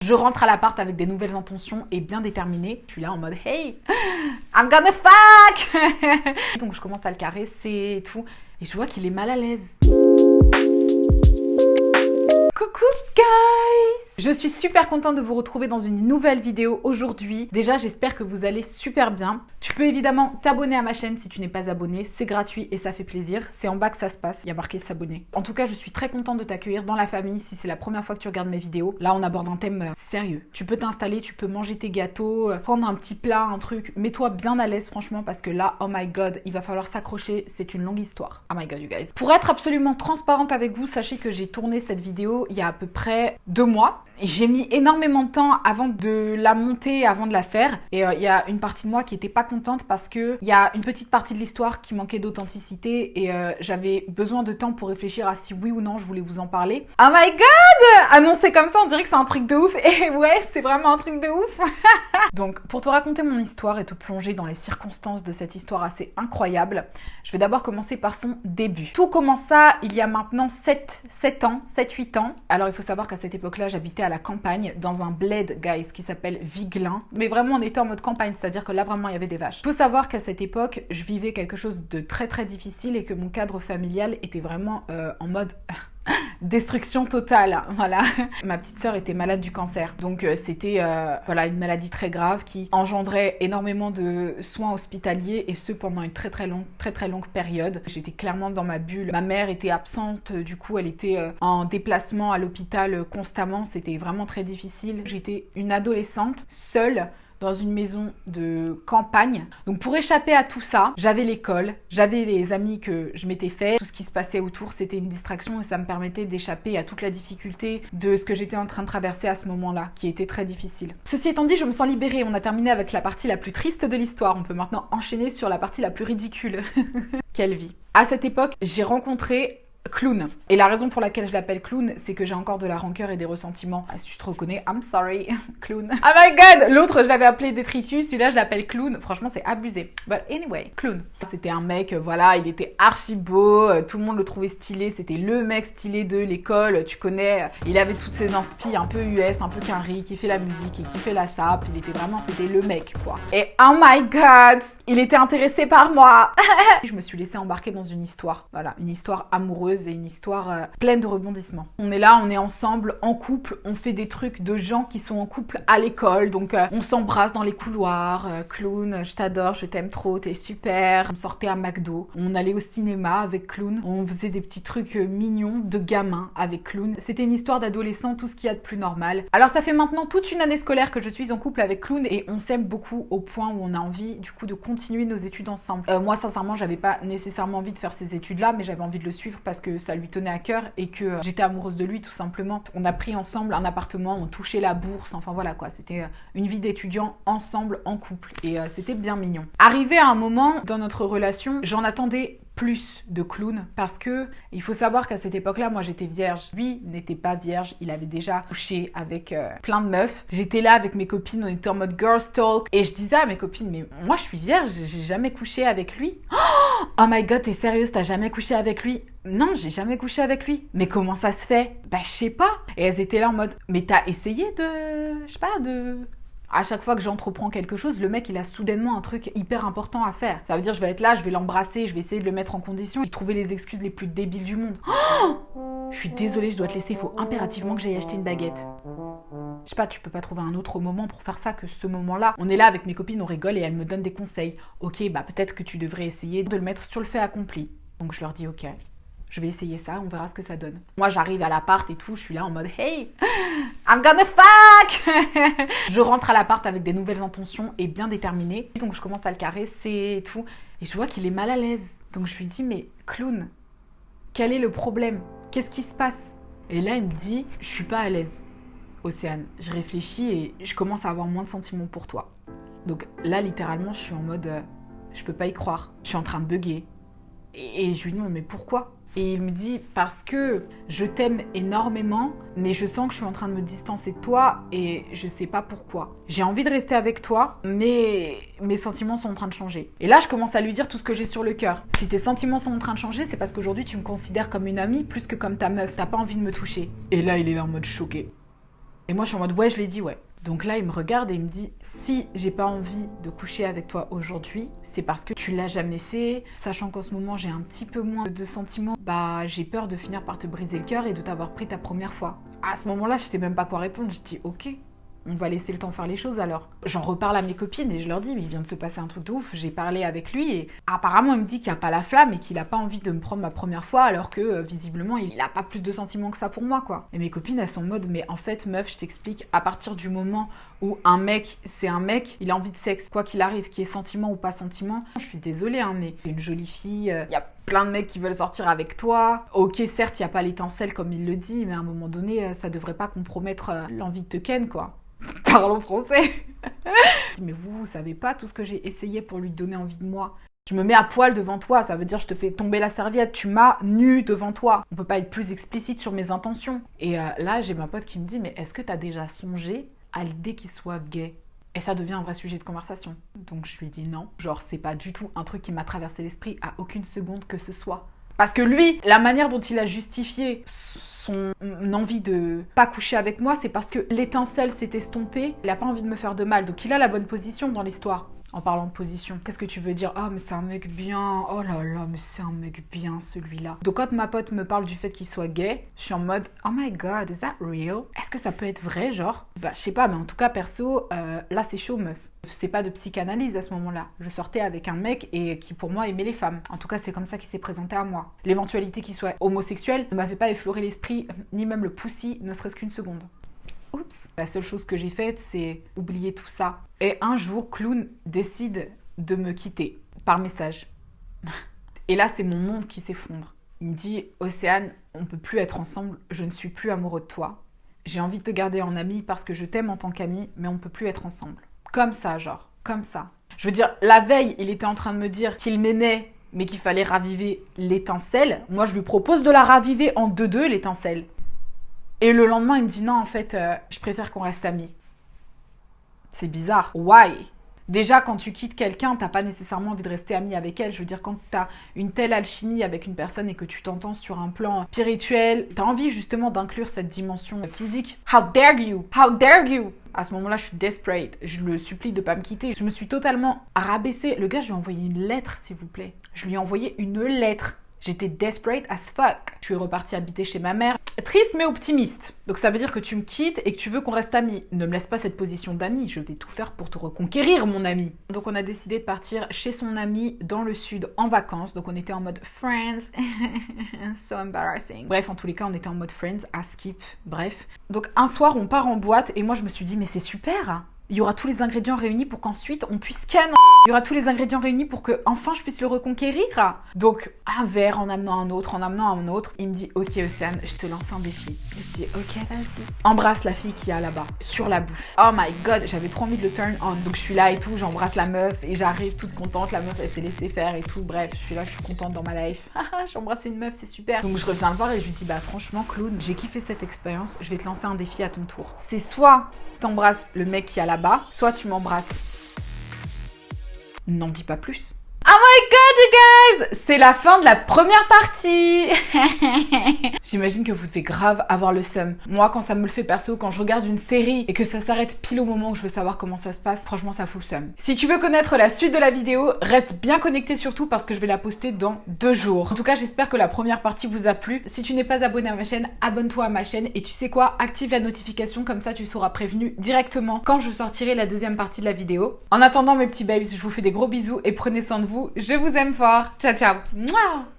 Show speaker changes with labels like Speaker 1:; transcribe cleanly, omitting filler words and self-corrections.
Speaker 1: Je rentre à l'appart avec des nouvelles intentions et bien déterminée. Je suis là en mode hey, I'm gonna fuck. Donc je commence à le caresser et tout. Et je vois qu'il est mal à l'aise. Coucou guys! Je suis super contente de vous retrouver dans une nouvelle vidéo aujourd'hui. Déjà, j'espère que vous allez super bien. Tu peux évidemment t'abonner à ma chaîne si tu n'es pas abonné. C'est gratuit et ça fait plaisir. C'est en bas que ça se passe. Il y a marqué s'abonner. En tout cas, je suis très contente de t'accueillir dans la famille si c'est la première fois que tu regardes mes vidéos. Là, on aborde un thème sérieux. Tu peux t'installer, tu peux manger tes gâteaux, prendre un petit plat, un truc. Mets-toi bien à l'aise franchement parce que là, oh my god, il va falloir s'accrocher. C'est une longue histoire. Oh my god, you guys. Pour être absolument transparente avec vous, sachez que j'ai tourné cette vidéo il y a à peu près 2 mois. J'ai mis énormément de temps avant de la monter, avant de la faire. Et il y a une partie de moi qui était pas contente parce que il y a une petite partie de l'histoire qui manquait d'authenticité et j'avais besoin de temps pour réfléchir à si oui ou non je voulais vous en parler. Oh my god! Annoncé comme ça, on dirait que c'est un truc de ouf. Et ouais, c'est vraiment un truc de ouf. Donc, pour te raconter mon histoire et te plonger dans les circonstances de cette histoire assez incroyable, je vais d'abord commencer par son début. Tout commença il y a maintenant 7 ans, 7-8 ans. Alors, il faut savoir qu'à cette époque-là, j'habitais à la campagne, dans un bled, guys, qui s'appelle Vigelin. Mais vraiment, on était en mode campagne, c'est-à-dire que là, vraiment, il y avait des vaches. Il faut savoir qu'à cette époque, je vivais quelque chose de très, très difficile et que mon cadre familial était vraiment en mode... destruction totale, voilà. Ma petite sœur était malade du cancer, donc c'était voilà, une maladie très grave qui engendrait énormément de soins hospitaliers et ce pendant une très longue période. J'étais clairement dans ma bulle. Ma mère était absente, du coup elle était en déplacement à l'hôpital constamment. C'était vraiment très difficile. J'étais une adolescente seule dans une maison de campagne. Donc pour échapper à tout ça, j'avais l'école, j'avais les amis que je m'étais fait. Tout ce qui se passait autour, c'était une distraction et ça me permettait d'échapper à toute la difficulté de ce que j'étais en train de traverser à ce moment-là, qui était très difficile. Ceci étant dit, je me sens libérée. On a terminé avec la partie la plus triste de l'histoire. On peut maintenant enchaîner sur la partie la plus ridicule. Quelle vie! À cette époque, j'ai rencontré Clown. Et la raison pour laquelle je l'appelle Clown, c'est que j'ai encore de la rancœur et des ressentiments. Ah, si tu te reconnais, I'm sorry, Clown. Oh my god! L'autre, je l'avais appelé Détritus, celui-là, je l'appelle Clown. Franchement, c'est abusé. But anyway, Clown. C'était un mec, voilà, il était archi beau, tout le monde le trouvait stylé, c'était le mec stylé de l'école, tu connais. Il avait toutes ses inspi un peu US, un peu quinri, qui fait la musique et qui fait la sap. Il était vraiment, c'était le mec, quoi. Et oh my god! Il était intéressé par moi. Je me suis laissée embarquer dans une histoire. Voilà, une histoire amoureuse et une histoire pleine de rebondissements. On est là, on est ensemble, en couple, on fait des trucs de gens qui sont en couple à l'école, donc on s'embrasse dans les couloirs, Clown, je t'adore, je t'aime trop, t'es super. On sortait à McDo, on allait au cinéma avec Clown, on faisait des petits trucs mignons de gamins avec Clown. C'était une histoire d'adolescent, tout ce qu'il y a de plus normal. Alors ça fait maintenant toute une année scolaire que je suis en couple avec Clown et on s'aime beaucoup au point où on a envie du coup de continuer nos études ensemble. Moi sincèrement, j'avais pas nécessairement envie de faire ces études-là, mais j'avais envie de le suivre parce que ça lui tenait à cœur et que j'étais amoureuse de lui tout simplement. On a pris ensemble un appartement, on touchait la bourse, enfin voilà quoi, c'était une vie d'étudiant ensemble en couple et c'était bien mignon. Arrivé à un moment dans notre relation, j'en attendais plus de Clown parce que il faut savoir qu'à cette époque-là, moi j'étais vierge, lui n'était pas vierge, il avait déjà couché avec plein de meufs. J'étais là avec mes copines, on était en mode girls talk et je disais à mes copines mais moi je suis vierge, j'ai jamais couché avec lui. Oh my god, t'es sérieuse, t'as jamais couché avec lui? Non, j'ai jamais couché avec lui. Mais comment ça se fait? Bah je sais pas. Et elles étaient là en mode mais t'as essayé de, je sais pas, de... À chaque fois que j'entreprends quelque chose, le mec, il a soudainement un truc hyper important à faire. Ça veut dire, je vais être là, je vais l'embrasser, je vais essayer de le mettre en condition. Il trouvait les excuses les plus débiles du monde. Oh, je suis désolée, je dois te laisser. Il faut impérativement que j'aille acheter une baguette. Je sais pas, tu peux pas trouver un autre moment pour faire ça que ce moment-là. On est là avec mes copines, on rigole et elles me donnent des conseils. Ok, bah peut-être que tu devrais essayer de le mettre sur le fait accompli. Donc je leur dis ok. Je vais essayer ça, on verra ce que ça donne. Moi, j'arrive à l'appart et tout, je suis là en mode « Hey, I'm gonna fuck !» Je rentre à l'appart avec des nouvelles intentions et bien déterminée. Donc, je commence à le caresser et tout. Et je vois qu'il est mal à l'aise. Donc, je lui dis « Mais Clown, quel est le problème? Qu'est-ce qui se passe ?» Et là, il me dit « Je suis pas à l'aise, Océane. » Je réfléchis et je commence à avoir moins de sentiments pour toi. Donc là, littéralement, je suis en mode je peux pas y croire. Je suis en train de bugger. Et je lui dis « Mais pourquoi ?» Et il me dit « Parce que je t'aime énormément, mais je sens que je suis en train de me distancer de toi et je sais pas pourquoi. J'ai envie de rester avec toi, mais mes sentiments sont en train de changer. » Et là, je commence à lui dire tout ce que j'ai sur le cœur. Si tes sentiments sont en train de changer, c'est parce qu'aujourd'hui, tu me considères comme une amie plus que comme ta meuf. T'as pas envie de me toucher. Et là, il est là en mode choqué. Et moi je suis en mode ouais, je l'ai dit, ouais. Donc là il me regarde et il me dit si j'ai pas envie de coucher avec toi aujourd'hui, c'est parce que tu l'as jamais fait, sachant qu'en ce moment j'ai un petit peu moins de sentiments, bah j'ai peur de finir par te briser le cœur et de t'avoir pris ta première fois. À ce moment-là je sais même pas quoi répondre, je dis ok. On va laisser le temps faire les choses alors. J'en reparle à mes copines et je leur dis mais il vient de se passer un truc de ouf, j'ai parlé avec lui et apparemment il me dit qu'il n'y a pas la flamme et qu'il a pas envie de me prendre ma première fois alors que visiblement il a pas plus de sentiments que ça pour moi quoi. Et mes copines elles sont en mode mais en fait meuf je t'explique, à partir du moment où un mec c'est un mec, il a envie de sexe, quoi qu'il arrive, qu'il y ait sentiment ou pas sentiment, je suis désolée hein, mais c'est une jolie fille, il y a plein de mecs qui veulent sortir avec toi. Ok certes il n'y a pas l'étincelle comme il le dit mais à un moment donné ça devrait pas compromettre l'envie de te ken quoi. Parlons français. Mais vous savez pas tout ce que j'ai essayé pour lui donner envie de moi. Je me mets à poil devant toi, ça veut dire je te fais tomber la serviette, tu m'as nue devant toi. On peut pas être plus explicite sur mes intentions. Et là, j'ai ma pote qui me dit, mais est-ce que t'as déjà songé à l'idée qu'il soit gay ? Et ça devient un vrai sujet de conversation. Donc je lui dis non. Genre, c'est pas du tout un truc qui m'a traversé l'esprit à aucune seconde que ce soit. Parce que lui, la manière dont il a justifié son envie de pas coucher avec moi, c'est parce que l'étincelle s'est estompée. Il a pas envie de me faire de mal, donc il a la bonne position dans l'histoire. En parlant de position, qu'est-ce que tu veux dire ? Ah mais c'est un mec bien, oh là là, mais c'est un mec bien celui-là. Donc quand ma pote me parle du fait qu'il soit gay, je suis en mode oh my god, is that real ? Est-ce que ça peut être vrai genre ? Bah je sais pas, mais en tout cas perso, là c'est chaud meuf. C'est pas de psychanalyse à ce moment-là. Je sortais avec un mec et qui pour moi aimait les femmes. En tout cas c'est comme ça qu'il s'est présenté à moi. L'éventualité qu'il soit homosexuel ne m'avait pas effleuré l'esprit, ni même le poussi, ne serait-ce qu'une seconde. Oups. La seule chose que j'ai faite, c'est oublier tout ça. Et un jour, Clown décide de me quitter par message. Et là, c'est mon monde qui s'effondre. Il me dit « Océane, on peut plus être ensemble, je ne suis plus amoureux de toi. J'ai envie de te garder en amie parce que je t'aime en tant qu'amie, mais on peut plus être ensemble. » Comme ça, genre. Comme ça. Je veux dire, la veille, il était en train de me dire qu'il m'aimait, mais qu'il fallait raviver l'étincelle. Moi, je lui propose de la raviver en 2-2, l'étincelle. Et le lendemain, il me dit non, en fait, je préfère qu'on reste amis. C'est bizarre. Why ? Déjà, quand tu quittes quelqu'un, t'as pas nécessairement envie de rester ami avec elle. Je veux dire, quand t'as une telle alchimie avec une personne et que tu t'entends sur un plan spirituel, t'as envie justement d'inclure cette dimension physique. How dare you? How dare you? À ce moment-là, je suis desperate. Je le supplie de pas me quitter. Je me suis totalement rabaissée. Le gars, je lui ai envoyé une lettre, s'il vous plaît. Je lui ai envoyé une lettre. J'étais desperate as fuck. Je suis repartie habiter chez ma mère. Triste mais optimiste. Donc ça veut dire que tu me quittes et que tu veux qu'on reste amis. Ne me laisse pas cette position d'ami. Je vais tout faire pour te reconquérir, mon ami. Donc on a décidé de partir chez son ami dans le sud en vacances. Donc on était en mode friends. So embarrassing. Bref, en tous les cas, on était en mode friends à skip. Bref. Donc un soir, on part en boîte et moi je me suis dit mais c'est super. Il y aura tous les ingrédients réunis pour qu'ensuite on puisse ken. Il y aura tous les ingrédients réunis pour que enfin je puisse le reconquérir. Donc un verre en amenant un autre, en amenant un autre. Il me dit ok Océane, je te lance un défi. Je dis ok vas-y. Embrasse la fille qui est là-bas, sur la bouche. Oh my god, j'avais trop envie de le turn on. Donc je suis là et tout, j'embrasse la meuf et j'arrive toute contente. La meuf elle s'est laissée faire et tout. Bref, je suis là, je suis contente dans ma life. J'ai embrassé une meuf, c'est super. Donc je reviens le voir et je lui dis bah franchement Clown, j'ai kiffé cette expérience. Je vais te lancer un défi à ton tour. C'est soit t'embrasses le mec qui est là-bas, soit tu m'embrasses. N'en dis pas plus. Oh my god, you guys! C'est la fin de la première partie. J'imagine que vous devez grave avoir le seum. Moi, quand ça me le fait perso, quand je regarde une série et que ça s'arrête pile au moment où je veux savoir comment ça se passe, franchement, ça fout le seum. Si tu veux connaître la suite de la vidéo, reste bien connecté surtout parce que je vais la poster dans 2 jours. En tout cas, j'espère que la première partie vous a plu. Si tu n'es pas abonné à ma chaîne, abonne-toi à ma chaîne et tu sais quoi? Active la notification, comme ça tu seras prévenu directement quand je sortirai la deuxième partie de la vidéo. En attendant, mes petits babes, je vous fais des gros bisous et prenez soin de vous. Je vous aime fort. Ciao, ciao. Mouah.